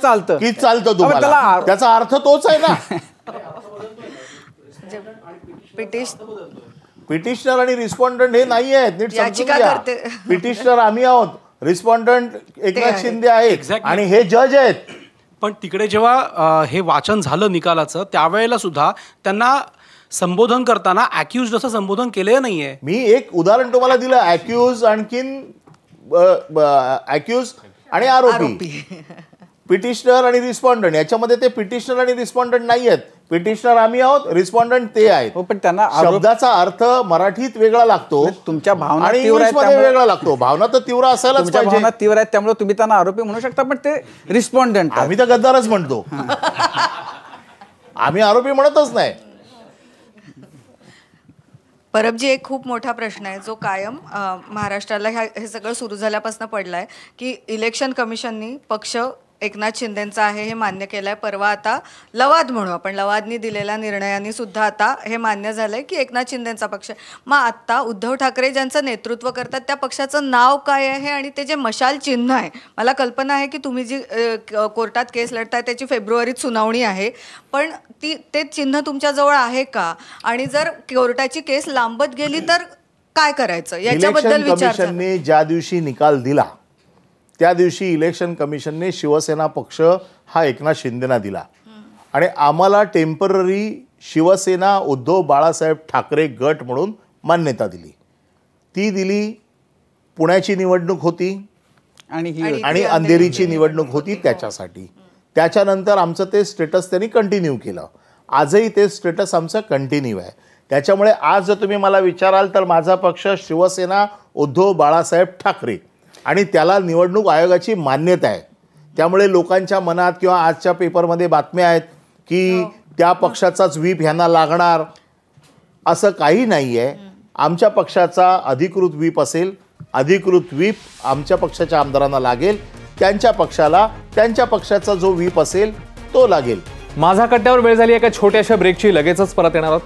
चालतं की चालतं तुम्हाला, त्याचा अर्थ तोच आहे ना. पिटिशनर आणि रिस्पॉन्डंट हे नाही आहेत, नीट समजून घ्या. पिटिशनर आम्ही आहोत, रिस्पॉन्डंट एकनाथ शिंदे आहेत आणि हे जज आहेत. पण तिकडे जेव्हा हे वाचन झालं निकालाचं त्यावेळेला सुद्धा त्यांना संबोधन करताना अॅक्युज्ड असं संबोधन केलेलं नाहीये. मी एक उदाहरण तुम्हाला दिलं, अॅक्युज आणखीन अॅक्युज आणि आरोपी, पिटिशनर आणि रिस्पॉन्डंट. याच्यामध्ये ते पिटिशनर आणि रिस्पॉन्डंट नाही आहेत. पिटिशनर आम्ही आहोत, रिस्पॉन्डंट ते आहेत. पण त्यांना शब्दाचा अर्थ मराठीत वेगळा लागतो, तुमच्या भावना आणि इंग्लिशमध्ये वेगळा लागतो. भावना तर तीव्र असायलाच पाहिजे. भावना तीव्र आहेत त्यामुळे तुम्ही त्यांना आरोपी म्हणू शकता, पण ते रिस्पॉन्डंट. आम्ही तर गद्दारच म्हणतो, आम्ही आरोपी म्हणतच नाही. परबजी, एक खूप मोठा प्रश्न आहे जो कायम महाराष्ट्राला हे सगळं सुरू झाल्यापासून पडलाय की इलेक्शन कमिशननी पक्ष एकनाथ शिंदेंचा आहे हे मान्य केलंय. परवा आता लवाद म्हणू आपण, लवादनी दिलेल्या निर्णयाने सुद्धा आता हे मान्य झालंय की एकनाथ शिंदेंचा पक्ष. मग आता उद्धव ठाकरे ज्यांचं नेतृत्व करतात त्या पक्षाचं नाव काय आहे आणि ते जे मशाल चिन्ह आहे, मला कल्पना आहे की तुम्ही जी कोर्टात केस लढताय त्याची फेब्रुवारीत सुनावणी आहे, पण ते चिन्ह तुमच्याजवळ आहे का? आणि जर कोर्टाची केस लांबत गेली तर काय करायचं याच्याबद्दल विचार. कमिशनने ज्या दिवशी निकाल दिला त्या दिवशी इलेक्शन कमिशनने शिवसेना पक्ष हा एकनाथ शिंदेना दिला आणि आम्हाला टेम्पररी शिवसेना उद्धव बाळासाहेब ठाकरे गट म्हणून मान्यता दिली. ती दिली. पुण्याची निवडणूक होती आणि अंधेरीची निवडणूक होती त्याच्यासाठी. त्याच्यानंतर आमचं ते स्टेटस त्यांनी कंटिन्यू केलं. आजही ते स्टेटस आमचं कंटिन्यू आहे. त्याच्यामुळे आज जर तुम्ही मला विचाराल तर माझा पक्ष शिवसेना उद्धव बाळासाहेब ठाकरे आणि त्याला निवडणूक आयोगाची मान्यता आहे. त्यामुळे लोकांच्या मनात किंवा आजच्या पेपरमध्ये बातम्या आहेत की त्या पक्षाचाच व्हीप ह्यांना लागणार, असं काही नाही आहे. आमच्या पक्षाचा अधिकृत व्हीप असेल, अधिकृत व्हीप आमच्या पक्षाच्या आमदारांना लागेल, त्यांच्या पक्षाला त्यांच्या पक्षाचा जो व्हीप असेल तो लागेल. माझा कट्ट्यावर वेळ झाली एका छोट्याशा ब्रेकची, लगेचच परत येणार आहोत.